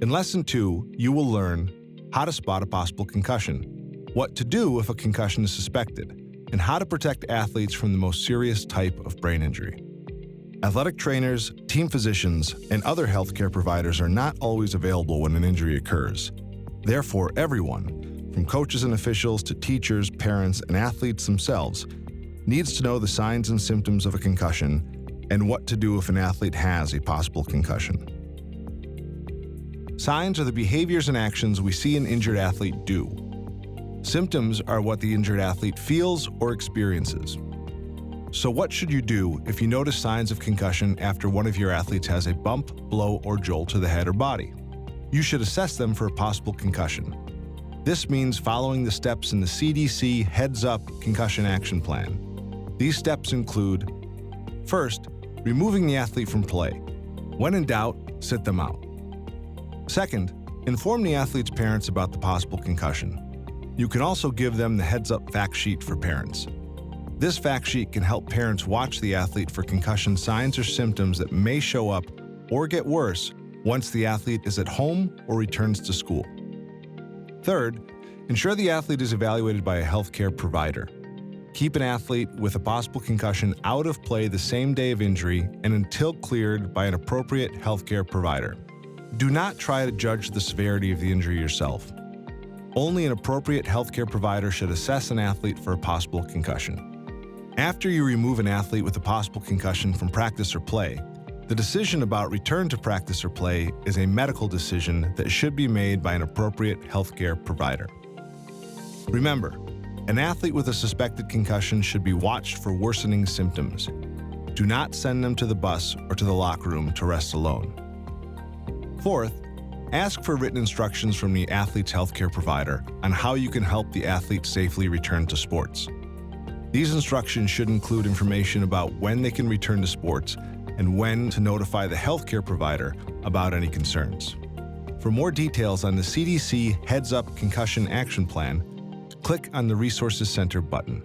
In Lesson 2, you will learn how to spot a possible concussion, what to do if a concussion is suspected, and how to protect athletes from the most serious type of brain injury. Athletic trainers, team physicians, and other healthcare providers are not always available when an injury occurs. Therefore, everyone, from coaches and officials to teachers, parents, and athletes themselves, needs to know the signs and symptoms of a concussion and what to do if an athlete has a possible concussion. Signs are the behaviors and actions we see an injured athlete do. Symptoms are what the injured athlete feels or experiences. So what should you do if you notice signs of concussion after one of your athletes has a bump, blow, or jolt to the head or body? You should assess them for a possible concussion. This means following the steps in the CDC Heads Up Concussion Action Plan. These steps include: first, removing the athlete from play. When in doubt, sit them out. Second, inform the athlete's parents about the possible concussion. You can also give them the heads-up fact sheet for parents. This fact sheet can help parents watch the athlete for concussion signs or symptoms that may show up or get worse once the athlete is at home or returns to school. Third, ensure the athlete is evaluated by a healthcare provider. Keep an athlete with a possible concussion out of play the same day of injury and until cleared by an appropriate healthcare provider. Do not try to judge the severity of the injury yourself. Only an appropriate healthcare provider should assess an athlete for a possible concussion. After you remove an athlete with a possible concussion from practice or play, the decision about return to practice or play is a medical decision that should be made by an appropriate healthcare provider. Remember, an athlete with a suspected concussion should be watched for worsening symptoms. Do not send them to the bus or to the locker room to rest alone. Fourth, ask for written instructions from the athlete's healthcare provider on how you can help the athlete safely return to sports. These instructions should include information about when they can return to sports and when to notify the healthcare provider about any concerns. For more details on the CDC Heads Up Concussion Action Plan, click on the Resources Center button.